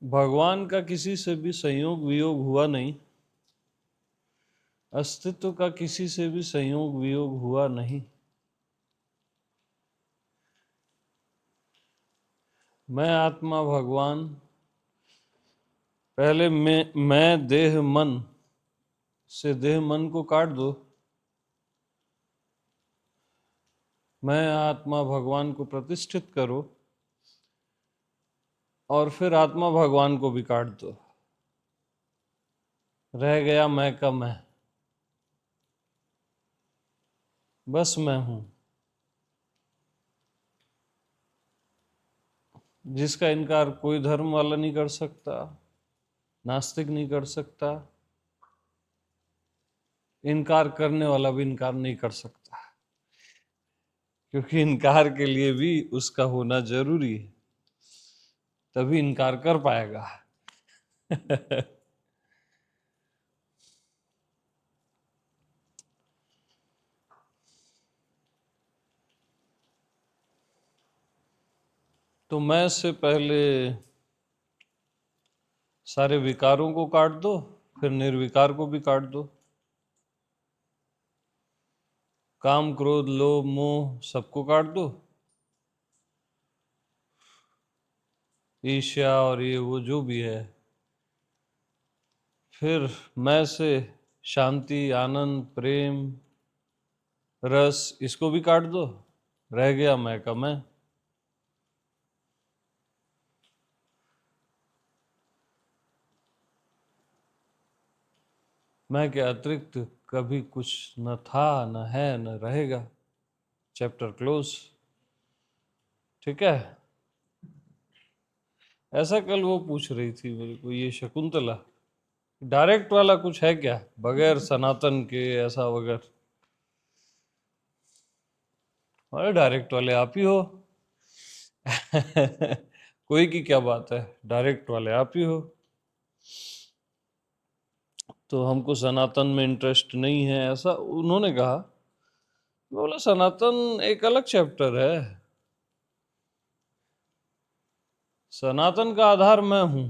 भगवान का किसी से भी संयोग वियोग हुआ नहीं, अस्तित्व का किसी से भी संयोग वियोग हुआ नहीं। मैं आत्मा भगवान, पहले मैं देह मन से देह मन को काट दो। मैं आत्मा भगवान को प्रतिष्ठित करो और फिर आत्मा भगवान को भी काट दो। रह गया मैं का मैं, बस मैं हूं, जिसका इनकार कोई धर्म वाला नहीं कर सकता, नास्तिक नहीं कर सकता, इनकार करने वाला भी इनकार नहीं कर सकता, क्योंकि इनकार के लिए भी उसका होना जरूरी है, तभी इनकार कर पाएगा। तो मैं से पहले सारे विकारों को काट दो, फिर निर्विकार को भी काट दो। काम क्रोध लोभ मोह सबको काट दो। ईर्ष्या और ये वो जो भी है। फिर मैं से शांति आनंद प्रेम रस इसको भी काट दो। रह गया मैं का मैं। मैं के अतिरिक्त कभी कुछ न था, न है, न रहेगा। Chapter close. ठीक है। ऐसा कल वो पूछ रही थी मेरे को, ये शकुंतला, डायरेक्ट वाला कुछ है क्या बगैर सनातन के, ऐसा वगैरह? अरे डायरेक्ट वाले आप ही हो। कोई की क्या बात है, डायरेक्ट वाले आप ही हो। तो हमको सनातन में इंटरेस्ट नहीं है, ऐसा उन्होंने कहा। बोला सनातन एक अलग चैप्टर है। सनातन का आधार मैं हूं।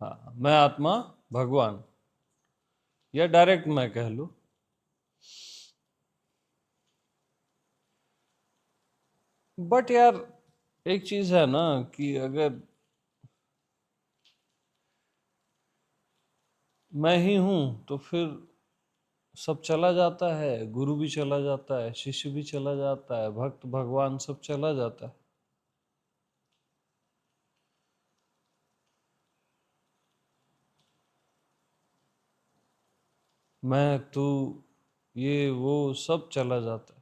हाँ, मैं आत्मा भगवान, या डायरेक्ट मैं कह लो। बट यार एक चीज है ना कि अगर मैं ही हूं तो फिर सब चला जाता है, गुरु भी चला जाता है, शिष्य भी चला जाता है, भक्त भगवान सब चला जाता है। मैं तू ये वो सब चला जाता है।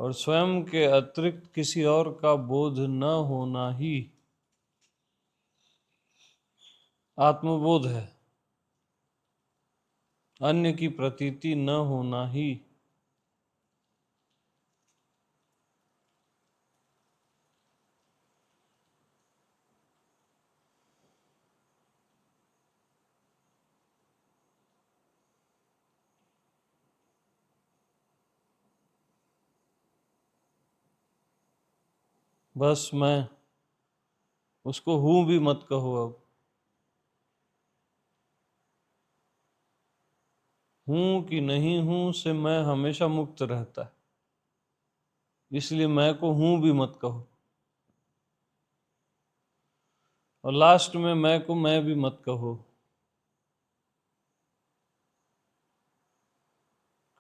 और स्वयं के अतिरिक्त किसी और का बोध न होना ही आत्मबोध है। अन्य की प्रतीति न होना ही। बस मैं, उसको हूं भी मत कहो अब। हूं कि नहीं हूं से मैं हमेशा मुक्त रहता है, इसलिए मैं को हूं भी मत कहो। और लास्ट में मैं को मैं भी मत कहो,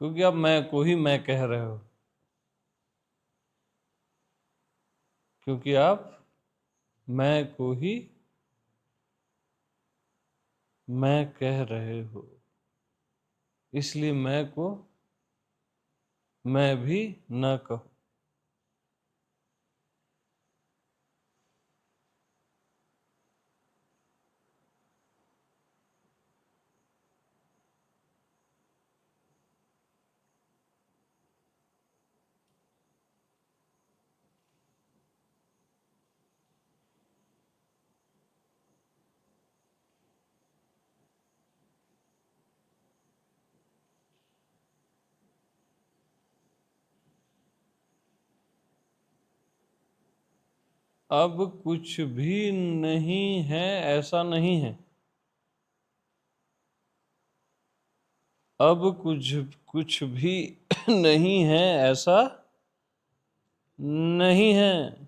क्योंकि अब मैं को ही मैं कह रहे हो, क्योंकि आप मैं को ही मैं कह रहे हो, इसलिए मैं को मैं भी न कहो। अब कुछ भी नहीं है ऐसा नहीं है। अब कुछ कुछ भी नहीं है ऐसा नहीं है।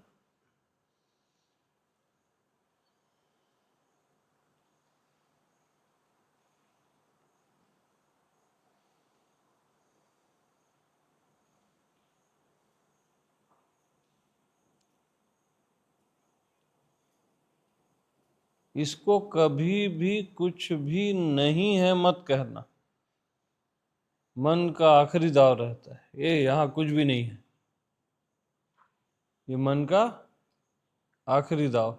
इसको कभी भी कुछ भी नहीं है मत कहना। मन का आखिरी दाव रहता है, ये यहाँ कुछ भी नहीं है, ये मन का आखिरी दाव।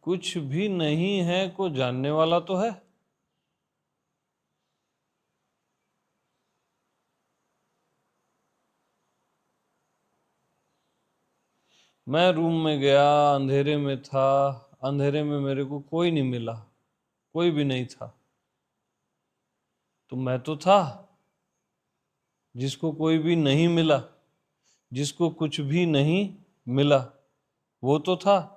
कुछ भी नहीं है को जानने वाला तो है। मैं रूम में गया, अंधेरे में था, अंधेरे में मेरे को कोई नहीं मिला, कोई भी नहीं था, तो मैं तो था। जिसको कोई भी नहीं मिला, जिसको कुछ भी नहीं मिला, वो तो था।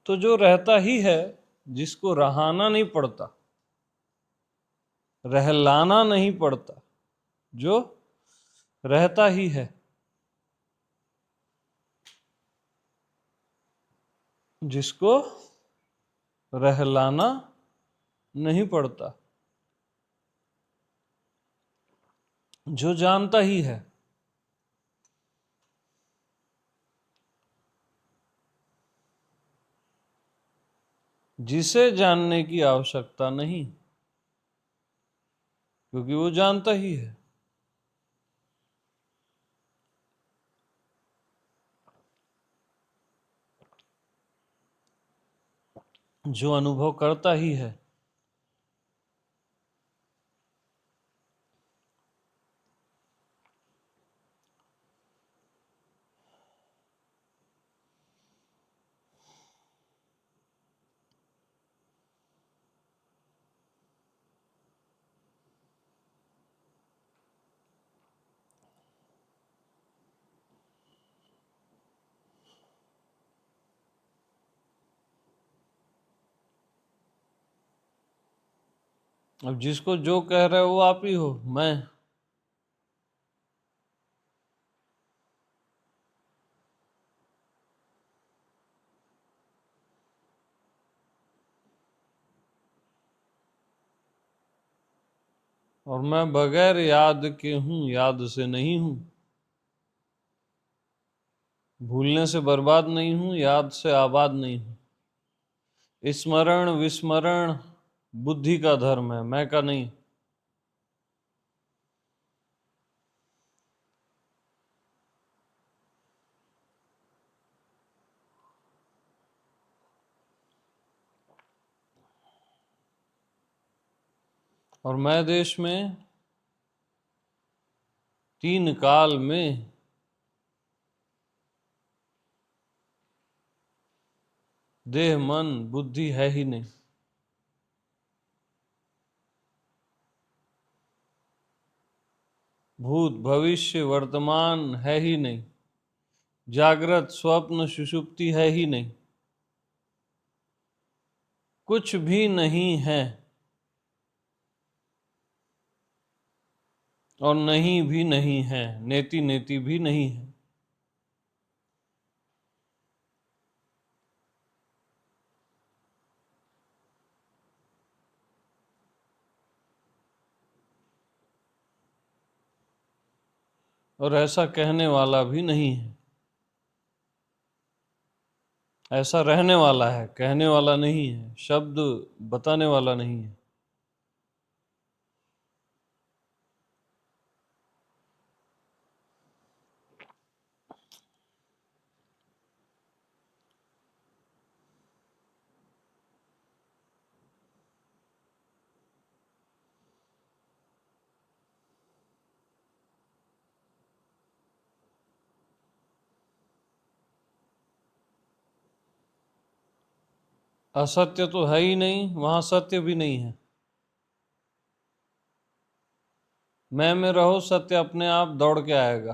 तो जो रहता ही है, जिसको रहाना नहीं पड़ता, रहलाना नहीं पड़ता, जो रहता ही है, जिसको रहलाना नहीं पड़ता, जो जानता ही है, जिसे जानने की आवश्यकता नहीं, क्योंकि वो जानता ही है। जो अनुभव करता ही है। अब जिसको जो कह रहे हो वो आप ही हो, मैं। और मैं बगैर याद के हूं, याद से नहीं हूं। भूलने से बर्बाद नहीं हूं, याद से आबाद नहीं हूं। स्मरण विस्मरण बुद्धि का धर्म है, मैं का नहीं। और मैं देश में तीन काल में देह मन बुद्धि है ही नहीं। भूत भविष्य वर्तमान है ही नहीं। जागृत स्वप्न सुषुप्ति है ही नहीं। कुछ भी नहीं है और नहीं भी नहीं है, नेति नेति भी नहीं है। और ऐसा कहने वाला भी नहीं है। ऐसा रहने वाला है, कहने वाला नहीं है, शब्द बताने वाला नहीं है। असत्य तो है ही नहीं, वहां सत्य भी नहीं है। मैं में रहो, सत्य अपने आप दौड़ के आएगा,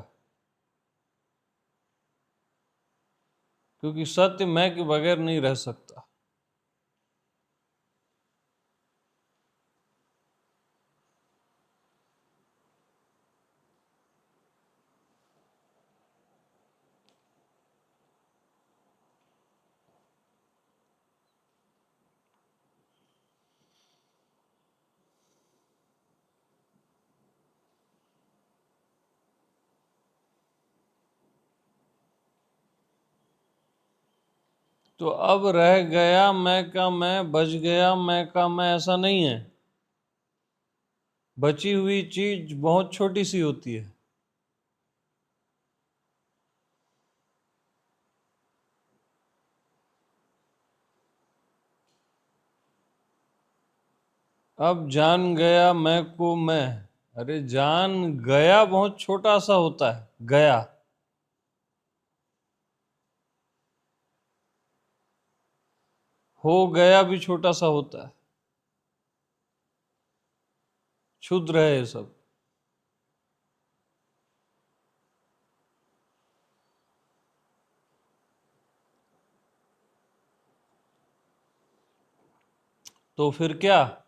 क्योंकि सत्य मैं के बगैर नहीं रह सकता। तो अब रह गया मैं का मैं, बच गया मैं का मैं, ऐसा नहीं है। बची हुई चीज बहुत छोटी सी होती है। अब जान गया मैं को मैं। अरे जान गया बहुत छोटा सा होता है, गया। हो गया भी छोटा सा होता है। क्षुद्र है ये सब। तो फिर क्या?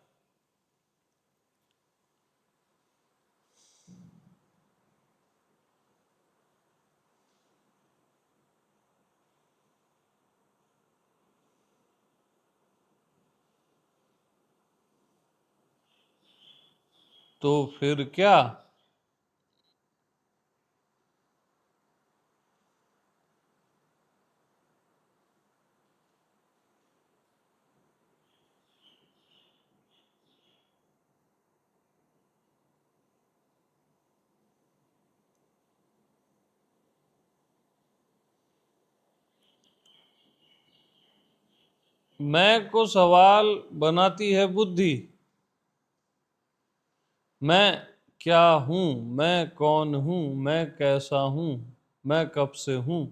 तो फिर क्या? मैं को सवाल बनाती है बुद्धि। मैं क्या हूं, मैं कौन हूं, मैं कैसा हूं, मैं कब से हूं,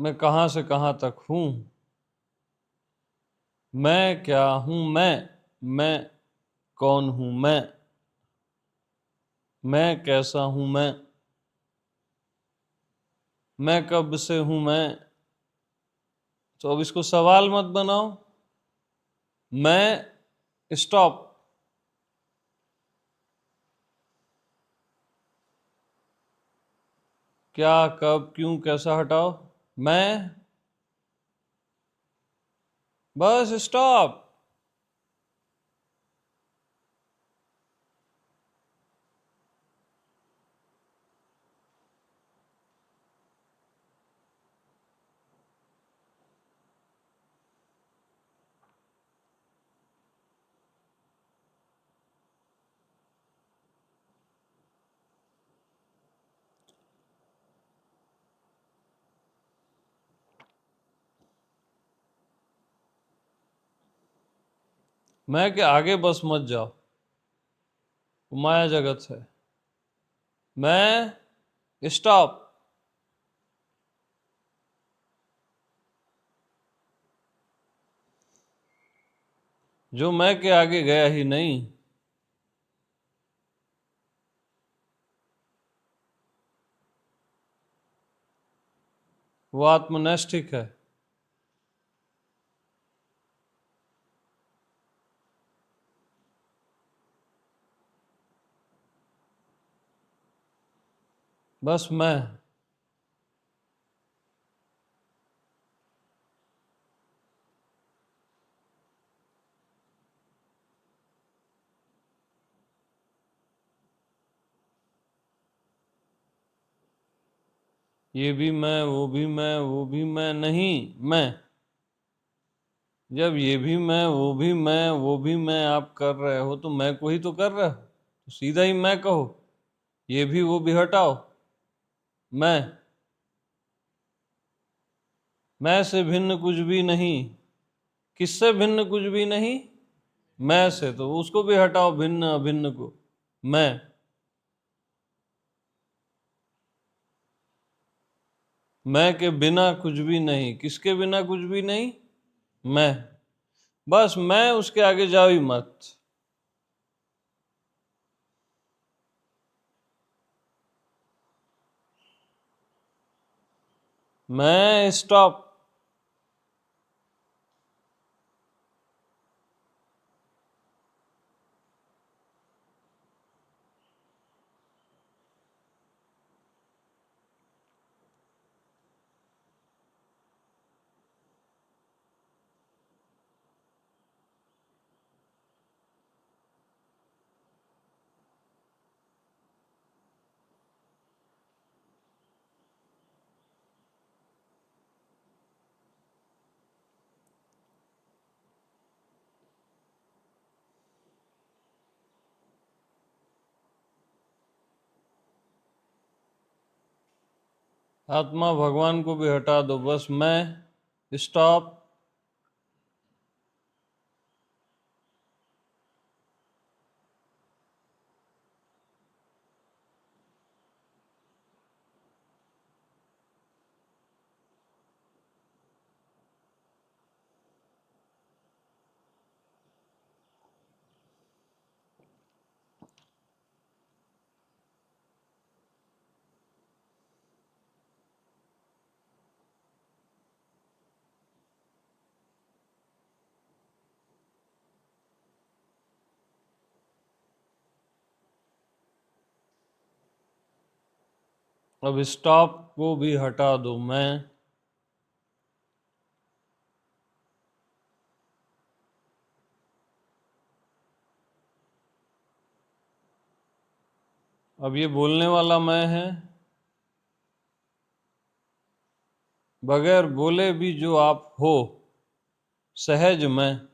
मैं कहां से कहां तक हूं, मैं क्या हूं, मैं कौन हूं, मैं कैसा हूं, मैं कब से हूं, मैं। तो अब इसको सवाल मत बनाओ। मैं स्टॉप। क्या, कब, क्यों, कैसा हटाओ। मैं, बस स्टॉप। मैं के आगे बस मत जाओ, वो माया जगत है। मैं स्टॉप। जो मैं के आगे गया ही नहीं। वो आत्मनैष्ठिक है। बस मैं। ये भी मैं, वो भी मैं, वो भी मैं नहीं, मैं। जब ये भी मैं, वो भी मैं, वो भी मैं आप कर रहे हो, तो मैं को ही तो कर रहे हो, तो सीधा ही मैं कहो। ये भी वो भी हटाओ। मैं। मैं से भिन्न कुछ भी नहीं। किससे भिन्न कुछ भी नहीं? मैं से। तो उसको भी हटाओ, भिन्न अभिन्न को। मैं। मैं के बिना कुछ भी नहीं। किसके बिना कुछ भी नहीं? मैं। बस मैं, उसके आगे जाओ ही मत। मैं स्टॉप। आत्मा भगवान को भी हटा दो। बस मैं स्टॉप। अब स्टॉप को भी हटा दो। मैं। अब ये बोलने वाला मैं है। बगैर बोले भी जो आप हो, सहज मैं।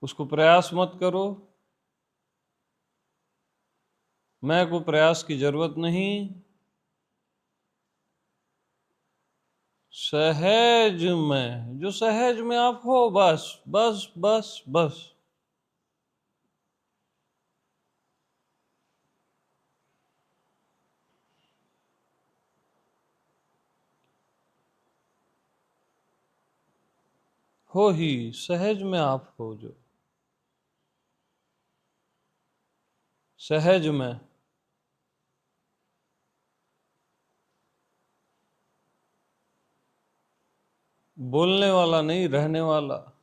उसको प्रयास मत करो। मैं को प्रयास की जरूरत नहीं। सहज में, जो सहज में आप हो, बस बस बस बस। हो ही, सहज में आप हो जो। सहज में। बोलने वाला नहीं, रहने वाला।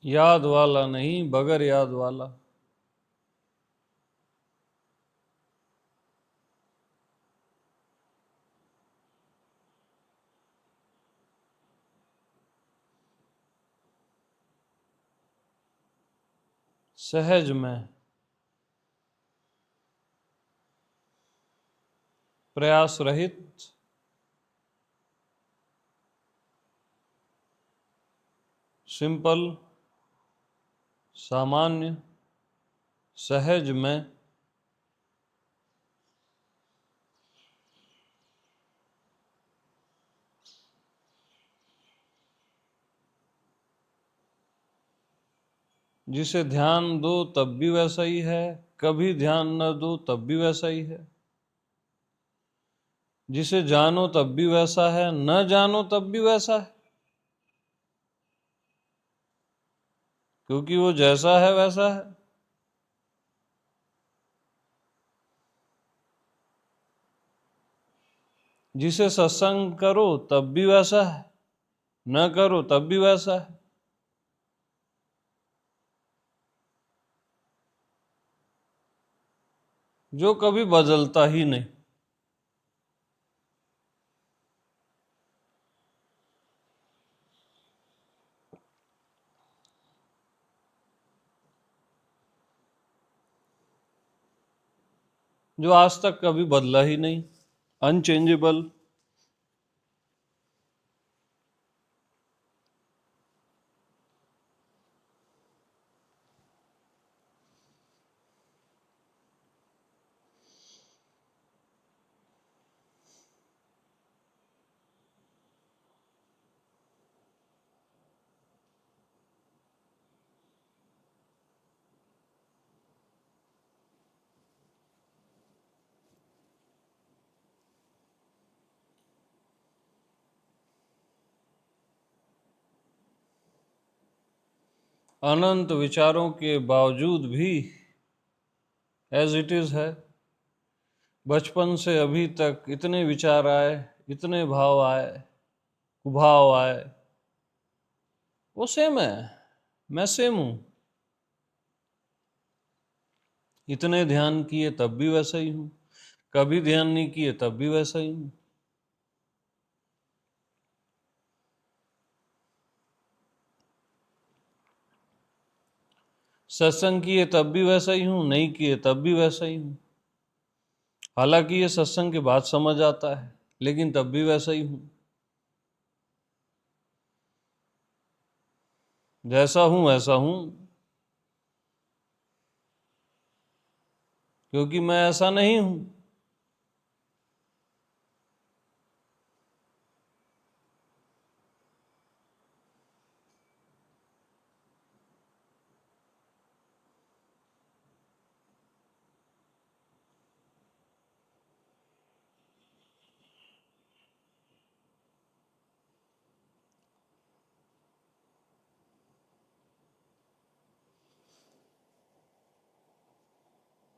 याद वाला नहीं, बगैर याद वाला। सहज में। प्रयास रहित। सिंपल। सामान्य। सहज में। जिसे ध्यान दो तब भी वैसा ही है, कभी ध्यान न दो तब भी वैसा ही है। जिसे जानो तब भी वैसा है, न जानो तब भी वैसा है। क्योंकि वो जैसा है वैसा है। जिसे सत्संग करो तब भी वैसा है, न करो तब भी वैसा है। जो कभी बदलता ही नहीं। जो आज तक कभी बदला ही नहीं। अनचेंजेबल। अनंत विचारों के बावजूद भी एज इट इज है। बचपन से अभी तक इतने विचार आए, इतने भाव आए, कुभाव आए, वो सेम है, मैं सेम हूं। इतने ध्यान किए तब भी वैसा ही हूं, कभी ध्यान नहीं किए तब भी वैसा ही हूं। सत्संग किए तब भी वैसा ही हूं, नहीं किए तब भी वैसा ही हूं। हालांकि ये सत्संग के बाद समझ आता है, लेकिन तब भी वैसा ही हूं। जैसा हूं वैसा हूं, क्योंकि मैं ऐसा नहीं हूं।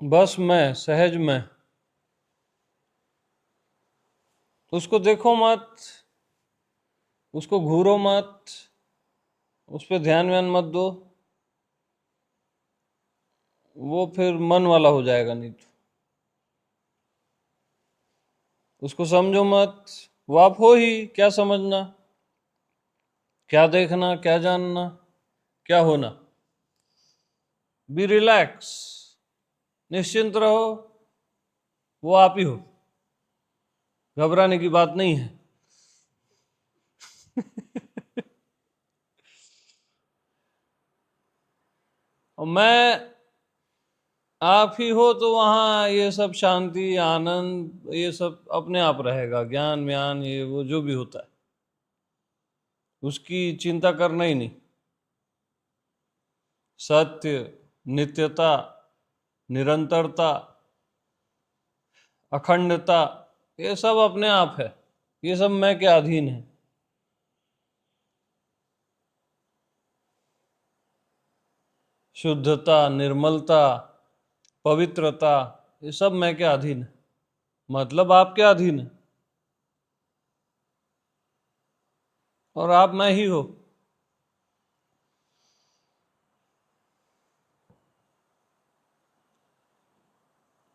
बस मैं, सहज मैं। उसको देखो मत, उसको घूरो मत, उस पर ध्यान व्यान मत दो, वो फिर मन वाला हो जाएगा नहीं तो। उसको समझो मत, वो आप हो ही, क्या समझना, क्या देखना, क्या जानना, क्या होना। बी रिलैक्स, निश्चिंत रहो, वो आप ही हो, घबराने की बात नहीं है। और मैं आप ही हो तो वहाँ ये सब शांति, आनंद, ये सब अपने आप रहेगा। ज्ञान व्यान ये वो जो भी होता है, उसकी चिंता करना ही नहीं। सत्य, नित्यता, निरंतरता, अखंडता, ये सब अपने आप है। ये सब मैं के अधीन है। शुद्धता, निर्मलता, पवित्रता, ये सब मैं के अधीन है, मतलब आपके अधीन है। और आप मैं ही हो।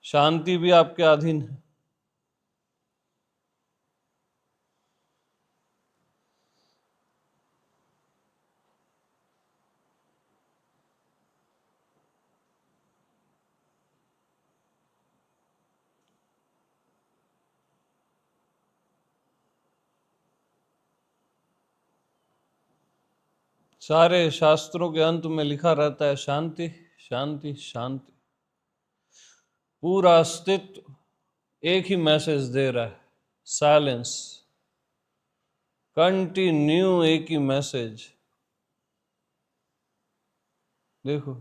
शांति भी आपके अधीन है। सारे शास्त्रों के अंत में लिखा रहता है शांति, शांति, शांति। पूरा अस्तित्व एक ही मैसेज दे रहा है, साइलेंस। कंटिन्यू एक ही मैसेज। देखो,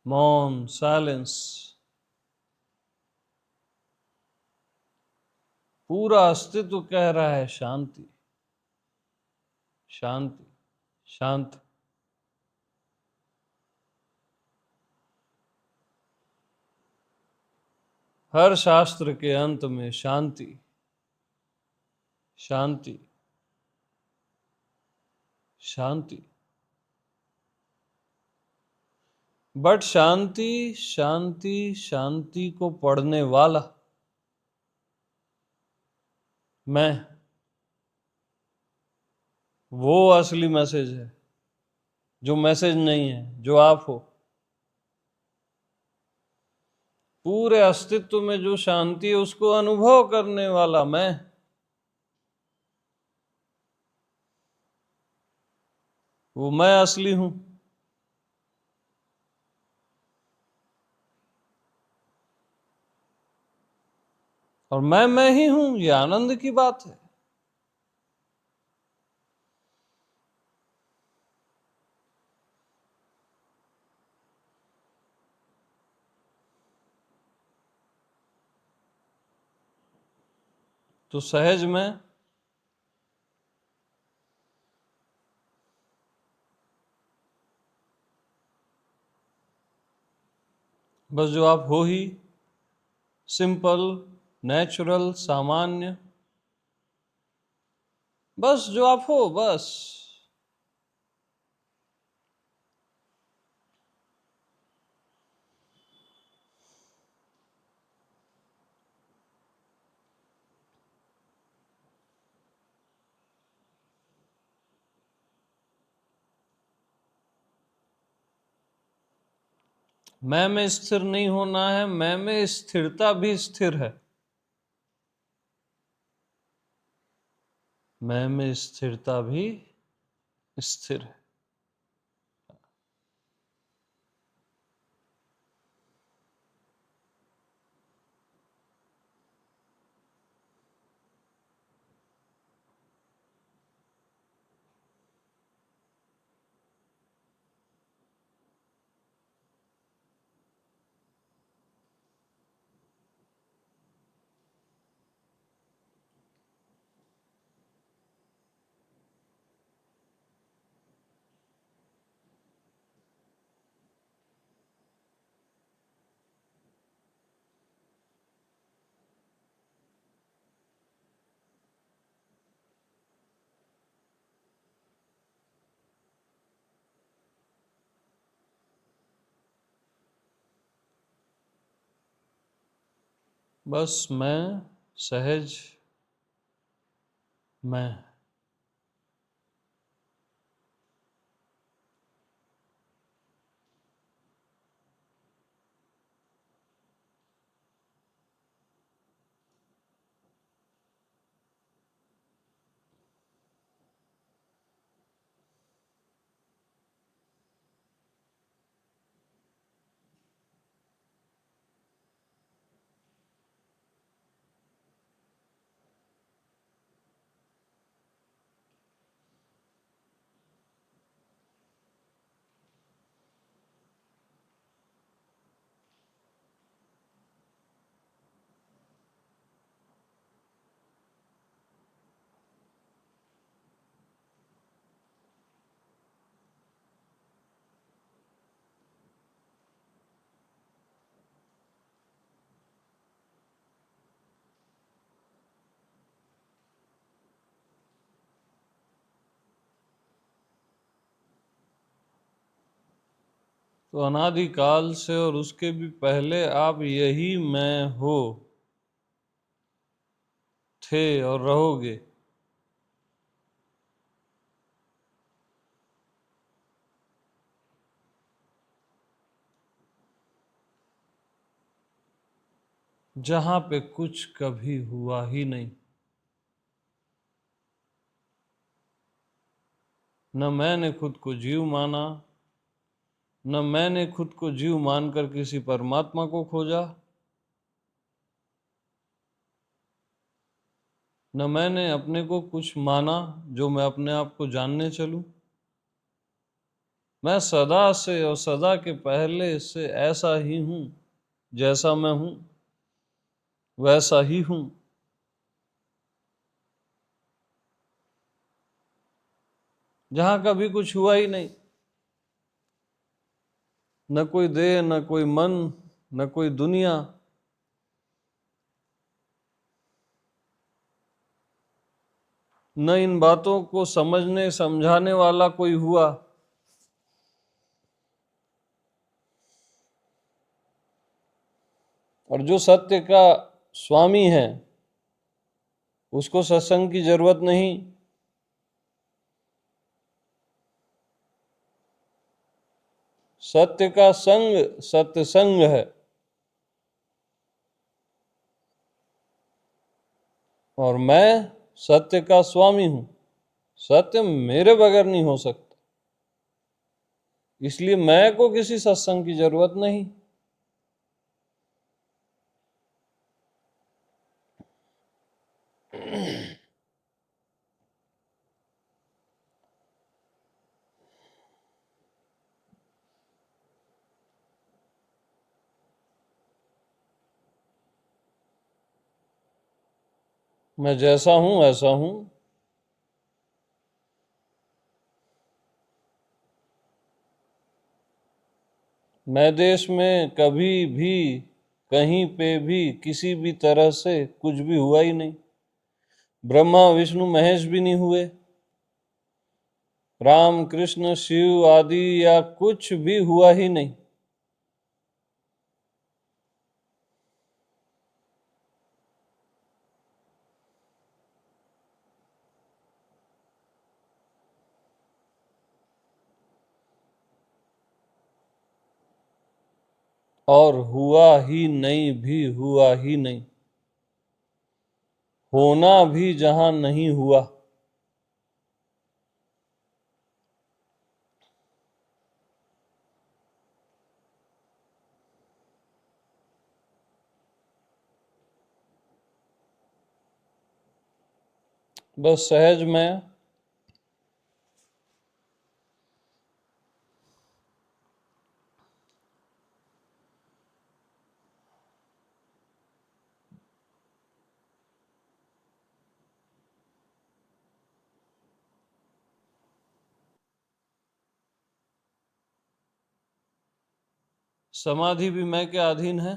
मौन, साइलेंस। पूरा अस्तित्व कह रहा है शांति, शांति, शांति। हर शास्त्र के अंत में शांति, शांति, शांति। बट शांति, शांति, शांति को पढ़ने वाला मैं, वो असली मैसेज है। जो मैसेज नहीं है, जो आप हो। पूरे अस्तित्व में जो शांति है उसको अनुभव करने वाला मैं, वो मैं असली हूं। और मैं ही हूं, ये आनंद की बात है। तो सहज में बस जो आप हो ही, सिंपल, नेचुरल, सामान्य, बस जो आप हो, बस। मैं में स्थिर नहीं होना है, मैं में स्थिरता भी स्थिर है। मैं में स्थिरता भी स्थिर है। बस मैं, सहज मैं। तो अनादिकाल से और उसके भी पहले आप यही मैं हो, थे और रहोगे। जहां पे कुछ कभी हुआ ही नहीं। न मैंने खुद को जीव माना, न मैंने खुद को जीव मानकर किसी परमात्मा को खोजा, न मैंने अपने को कुछ माना जो मैं अपने आप को जानने चलूं। मैं सदा से और सदा के पहले से ऐसा ही हूं। जैसा मैं हूं वैसा ही हूं। जहां कभी कुछ हुआ ही नहीं, न कोई देह, न कोई मन, न कोई दुनिया, न इन बातों को समझने समझाने वाला कोई हुआ। और जो सत्य का स्वामी है उसको सत्संग की जरूरत नहीं। सत्य का संग सत्संग है। और मैं सत्य का स्वामी हूं। सत्य मेरे बगैर नहीं हो सकता, इसलिए मैं को किसी सत्संग की जरूरत नहीं। मैं जैसा हूं ऐसा हूं। मैं देश में कभी भी कहीं पे भी किसी भी तरह से कुछ भी हुआ ही नहीं। ब्रह्मा विष्णु महेश भी नहीं हुए। राम कृष्ण शिव आदि या कुछ भी हुआ ही नहीं। और हुआ ही नहीं भी हुआ ही नहीं। होना भी जहां नहीं हुआ। बस सहज में समाधि भी मैं के अधीन है।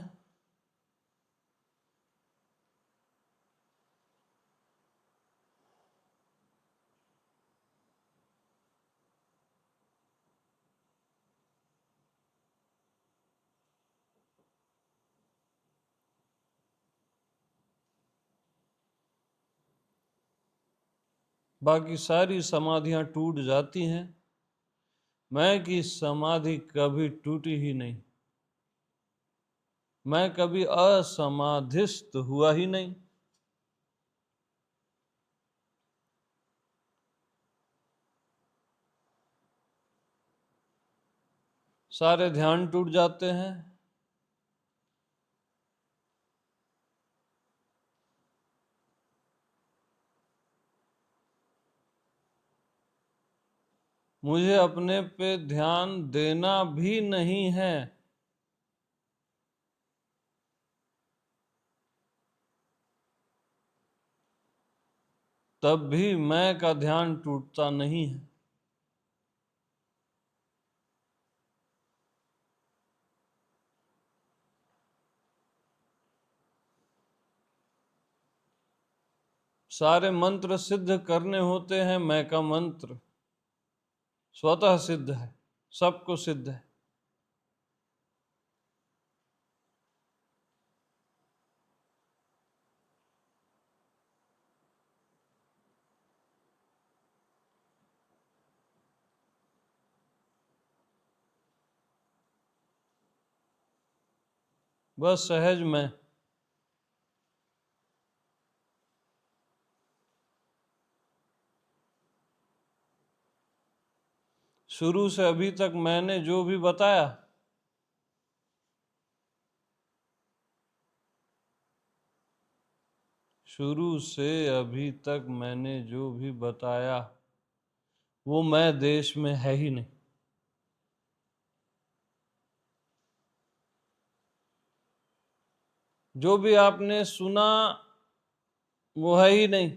बाकी सारी समाधियां टूट जाती हैं, मैं की समाधि कभी टूटी ही नहीं। मैं कभी असमाधिस्थ हुआ ही नहीं। सारे ध्यान टूट जाते हैं। मुझे अपने पे ध्यान देना भी नहीं है। तब भी मैं का ध्यान टूटता नहीं है। सारे मंत्र सिद्ध करने होते हैं, मैं का मंत्र स्वतः सिद्ध है, सबको सिद्ध है। बस सहज में शुरू से अभी तक मैंने जो भी बताया, शुरू से अभी तक मैंने जो भी बताया वो मैं देश में है ही नहीं। जो भी आपने सुना वो है ही नहीं।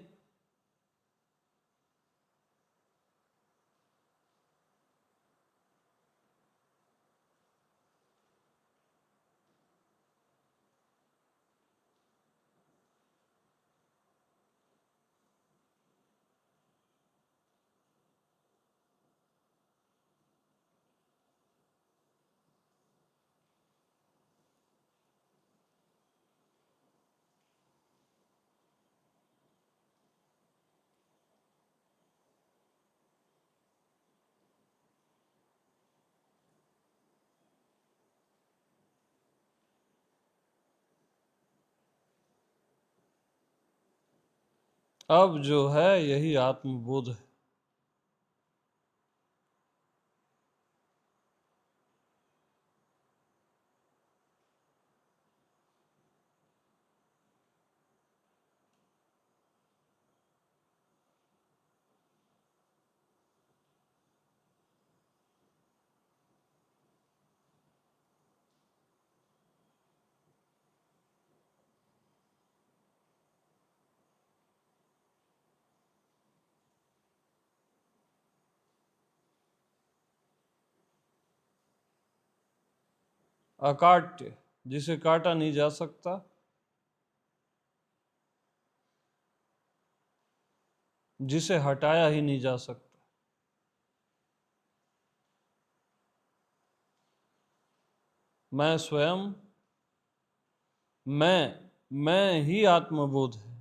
अब जो है यही आत्मबोध है। अकाट्य, जिसे काटा नहीं जा सकता, जिसे हटाया ही नहीं जा सकता। मैं स्वयं, मैं ही आत्मबोध है।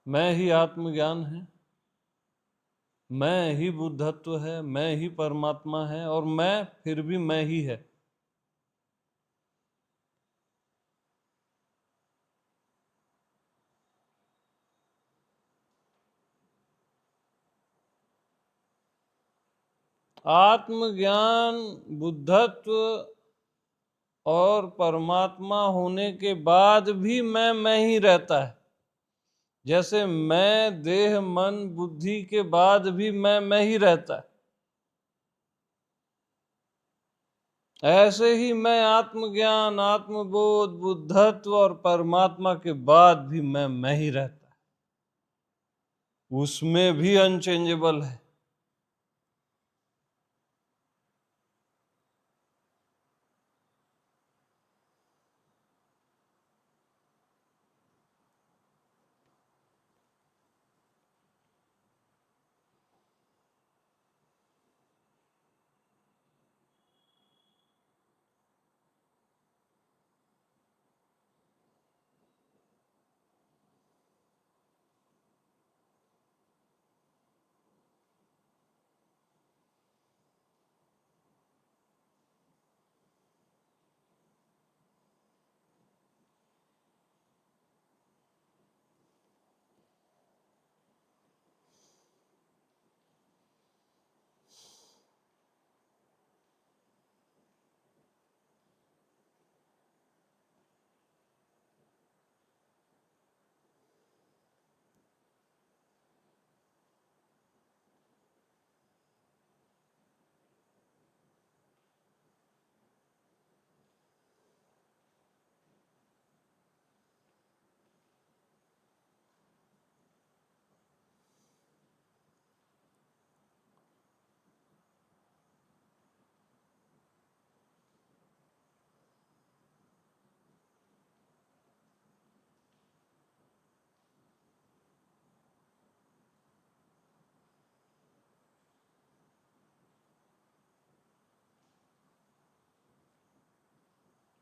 मैं ही आत्मज्ञान है, मैं ही बुद्धत्व है, मैं ही परमात्मा है, और मैं फिर भी मैं ही है। आत्मज्ञान, बुद्धत्व और परमात्मा होने के बाद भी मैं ही रहता है। जैसे मैं देह मन बुद्धि के बाद भी मैं ही रहता है, ऐसे ही मैं आत्मज्ञान, आत्मबोध, बुद्धत्व और परमात्मा के बाद भी मैं ही रहता है। उसमें भी अनचेंजेबल है।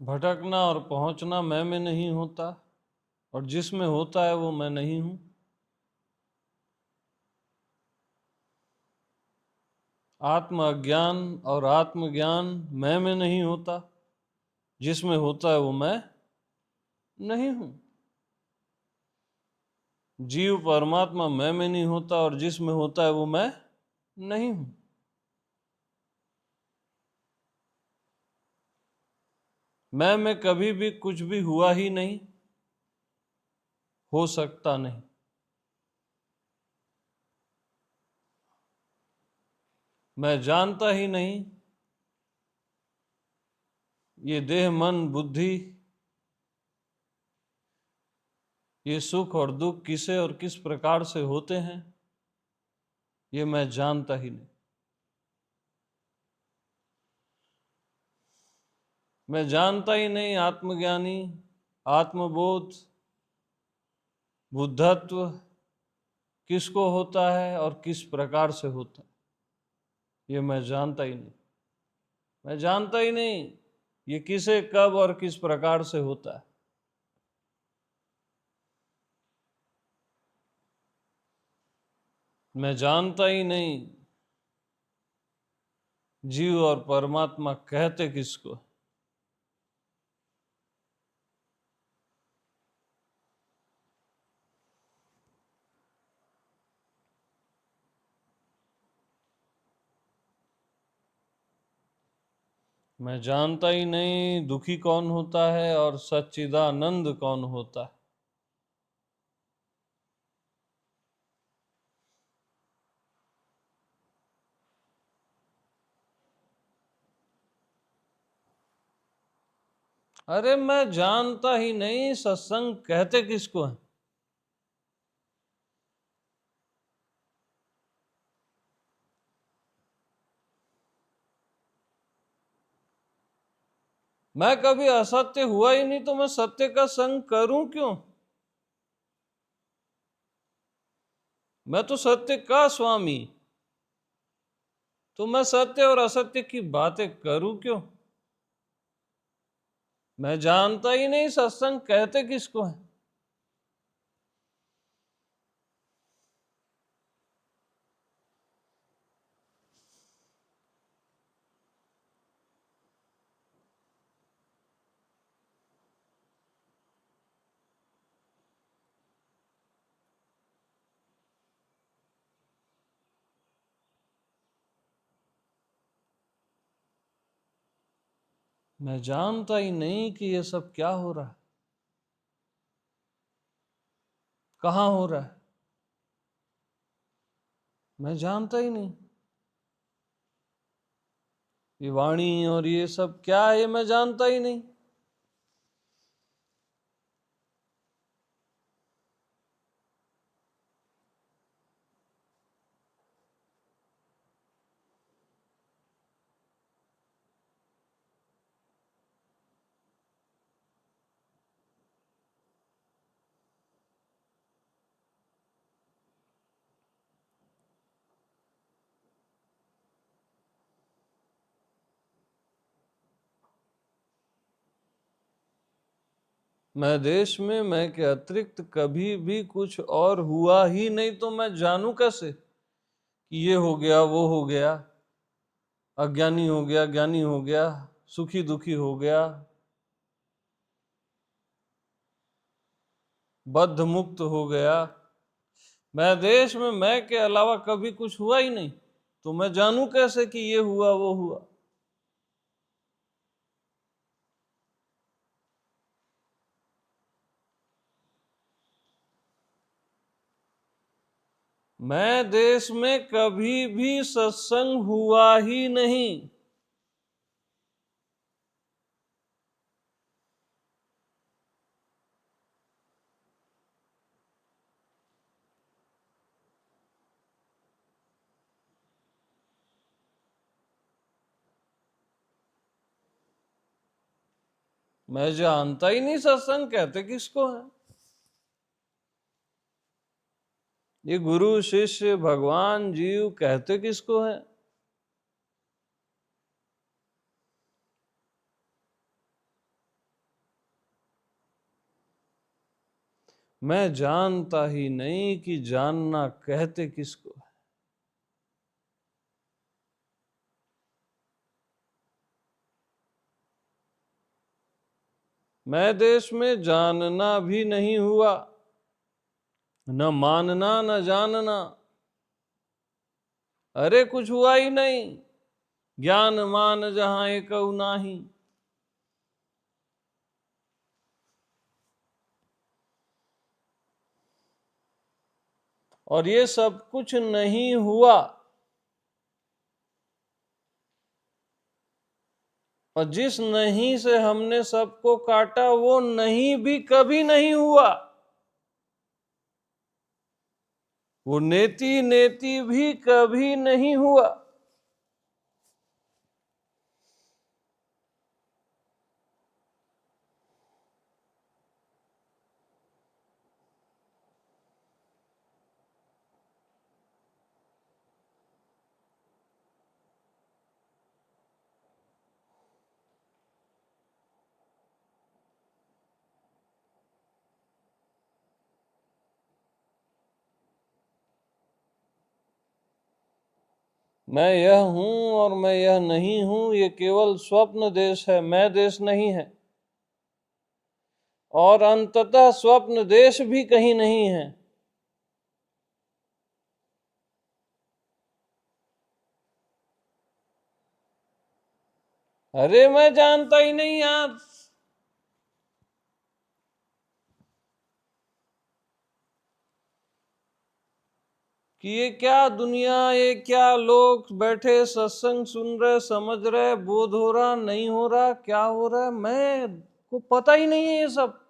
भटकना और पहुंचना मैं में नहीं होता, और जिसमें होता है वो मैं नहीं हूं। आत्म अज्ञान और आत्मज्ञान मैं में नहीं होता, जिसमें होता है वो मैं नहीं हूं। जीव परमात्मा मैं में नहीं होता, और जिसमें होता है वो मैं नहीं हूं। मैं में कभी भी कुछ भी हुआ ही नहीं, हो सकता नहीं। मैं जानता ही नहीं ये देह मन बुद्धि, ये सुख और दुख किसे और किस प्रकार से होते हैं, ये मैं जानता ही नहीं। मैं जानता ही नहीं आत्मज्ञानी, आत्मबोध, बुद्धत्व किसको होता है और किस प्रकार से होता है, ये मैं जानता ही नहीं। मैं जानता ही नहीं ये किसे कब और किस प्रकार से होता है। मैं जानता ही नहीं जीव और परमात्मा कहते किसको। मैं जानता ही नहीं दुखी कौन होता है और सच्चिदानंद कौन होता है। अरे मैं जानता ही नहीं सत्संग कहते किसको है। मैं कभी असत्य हुआ ही नहीं, तो मैं सत्य का संग करूं क्यों? मैं तो सत्य का स्वामी, तो मैं सत्य और असत्य की बातें करूं क्यों? मैं जानता ही नहीं सत्संग कहते किसको है। मैं जानता ही नहीं कि ये सब क्या हो रहा है, कहाँ हो रहा है। मैं जानता ही नहीं। ये वाणी और ये सब क्या है, मैं जानता ही नहीं। मैं देश में मैं के अतिरिक्त कभी भी कुछ और हुआ ही नहीं, तो मैं जानूं कैसे कि ये हो गया, वो हो गया, अज्ञानी हो गया, ज्ञानी हो गया, सुखी दुखी हो गया, बद्ध मुक्त हो गया। मैं देश में मैं के अलावा कभी कुछ हुआ ही नहीं, तो मैं जानूं कैसे कि ये हुआ, वो हुआ। मैं देश में कभी भी सत्संग हुआ ही नहीं। मैं जानता ही नहीं सत्संग कहते किसको है। ये गुरु शिष्य भगवान जीव कहते किसको है? मैं जानता ही नहीं कि जानना कहते किसको है। मैं देश में जानना भी नहीं हुआ, न मानना न जानना। अरे कुछ हुआ ही नहीं। ज्ञान मान जहां एक नाही। और ये सब कुछ नहीं हुआ, और जिस नहीं से हमने सबको काटा, वो नहीं भी कभी नहीं हुआ। वो नेति नेति भी कभी नहीं हुआ। मैं यह हूं और मैं यह नहीं हूं, ये केवल स्वप्न देश है, मैं देश नहीं है। और अंततः स्वप्न देश भी कहीं नहीं है। अरे मैं जानता ही नहीं यार कि ये क्या दुनिया, ये क्या लोग बैठे सत्संग सुन रहे, समझ रहे, बोध हो रहा, नहीं हो रहा, क्या हो रहा है, मैं को पता ही नहीं है ये सब।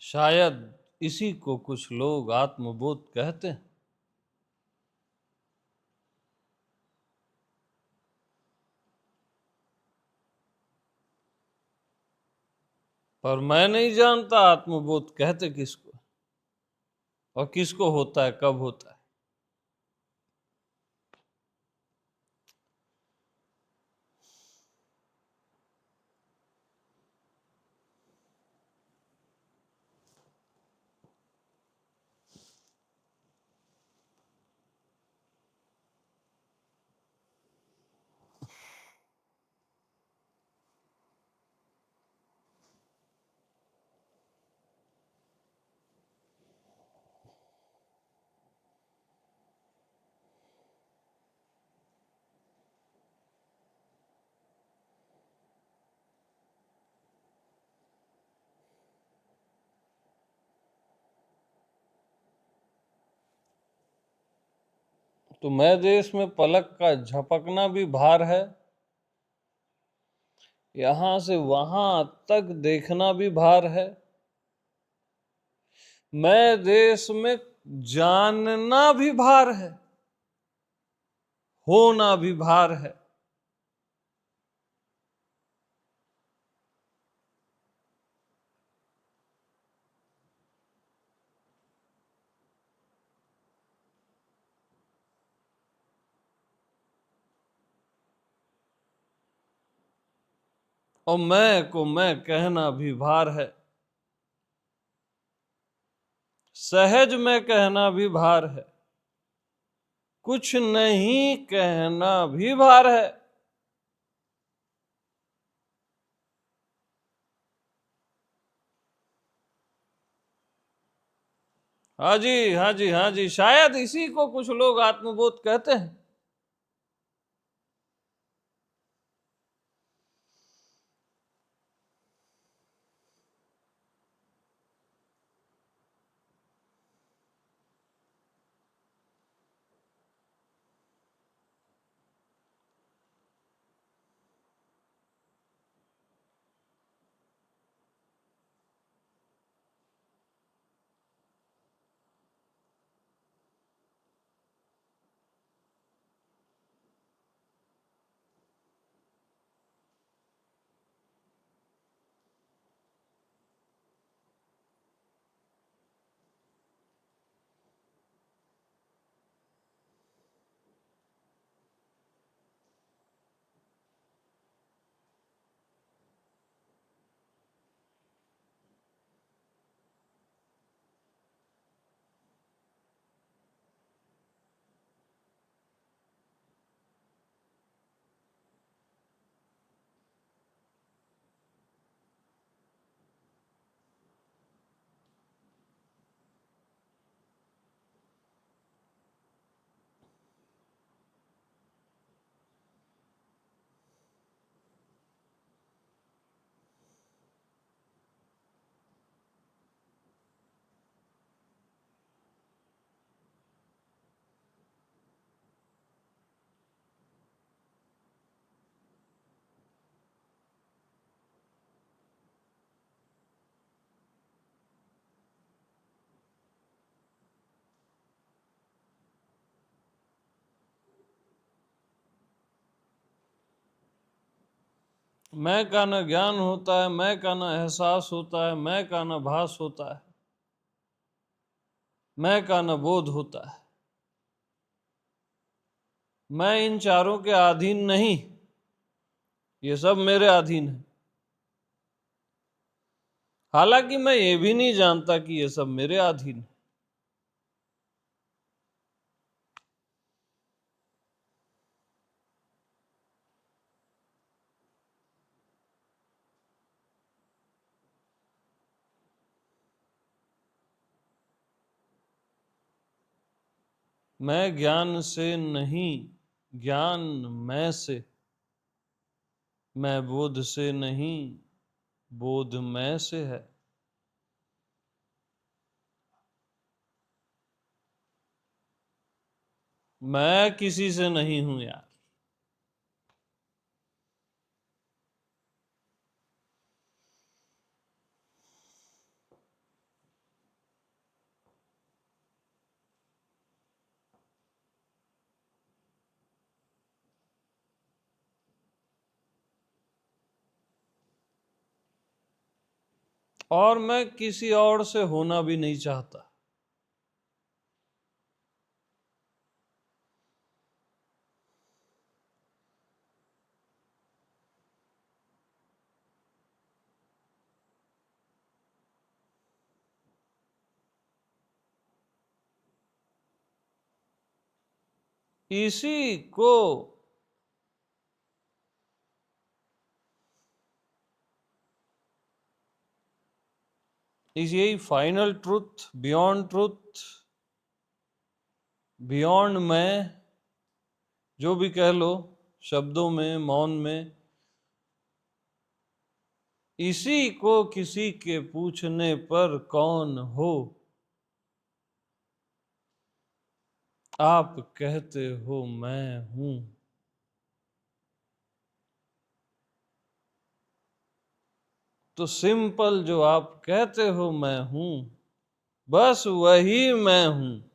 शायद इसी को कुछ लोग आत्मबोध कहते हैं। पर मैं नहीं जानता आत्मबोध कहते किसको और किसको होता है, कब होता है। तो मैं देश में पलक का झपकना भी भार है, यहां से वहां तक देखना भी भार है। मैं देश में जानना भी भार है, होना भी भार है। और मैं को मैं कहना भी भार है, सहज में कहना भी भार है, कुछ नहीं कहना भी भार है। हाँ जी, हाँ जी, हाँ जी, शायद इसी को कुछ लोग आत्मबोध कहते हैं। मैं का न ज्ञान होता है, मैं का न एहसास होता है, मैं का न भास होता है, मैं का न बोध होता है। मैं इन चारों के अधीन नहीं, ये सब मेरे अधीन है। हालांकि मैं ये भी नहीं जानता कि ये सब मेरे अधीन है। मैं ज्ञान से नहीं, ज्ञान मैं से। मैं बोध से नहीं, बोध मैं से है। मैं किसी से नहीं हूं यार। और मैं किसी और से होना भी नहीं चाहता। इसी को यही final truth, beyond truth, beyond मैं, जो भी कह लो, शब्दों में, मौन में, इसी को किसी के पूछने पर कौन हो आप कहते हो मैं हूं। तो सिंपल जो आप कहते हो मैं हूं, बस वही मैं हूं।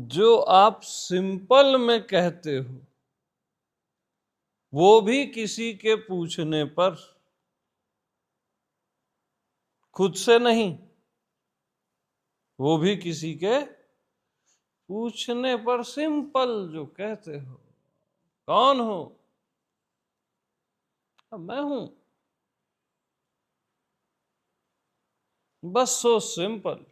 जो आप सिंपल में कहते हो, वो भी किसी के पूछने पर, खुद से नहीं, वो भी किसी के पूछने पर सिंपल जो कहते हो, कौन हो? मैं हूं। बस सो सिंपल।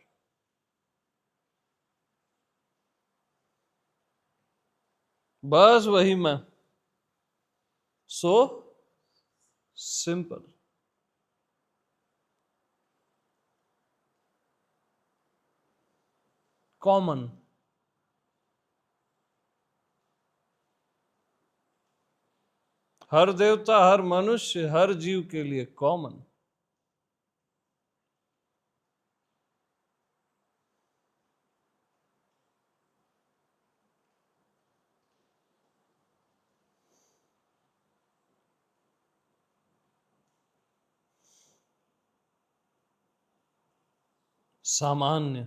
बस वही मैं, सो सिंपल। कॉमन। हर देवता, हर मनुष्य, हर जीव के लिए कॉमन। सामान्य।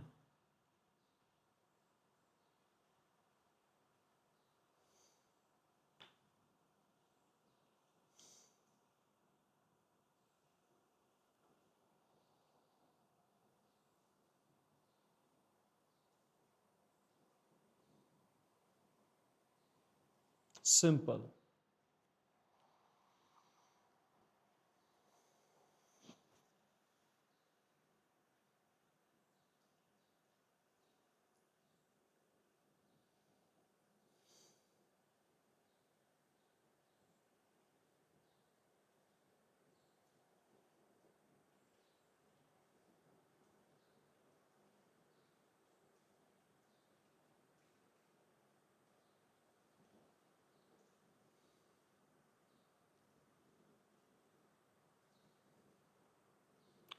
सिंपल।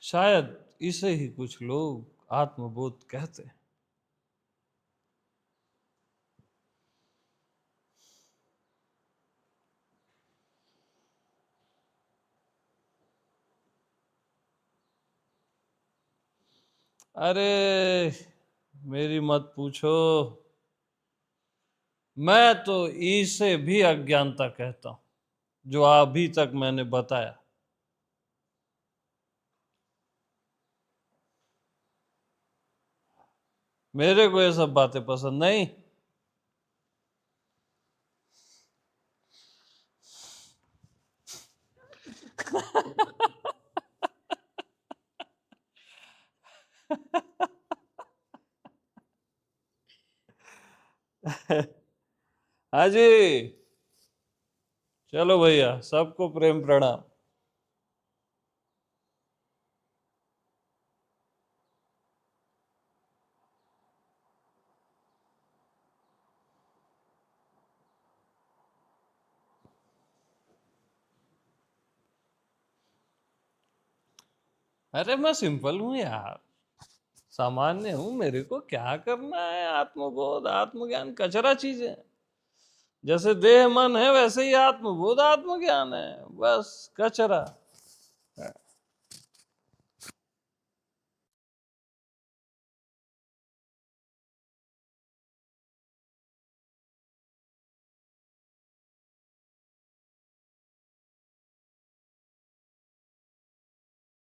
शायद इसे ही कुछ लोग आत्मबोध कहते हैं। अरे मेरी मत पूछो, मैं तो इसे भी अज्ञानता कहता हूं, जो अभी तक मैंने बताया। मेरे को ये सब बातें पसंद नहीं। हाँ जी, चलो भैया, सबको प्रेम प्रणाम। अरे मैं सिंपल हूं यार, सामान्य हूं, मेरे को क्या करना है? आत्मबोध, आत्मज्ञान कचरा चीज है। जैसे देह मन है, वैसे ही आत्मबोध, आत्मज्ञान है, बस कचरा।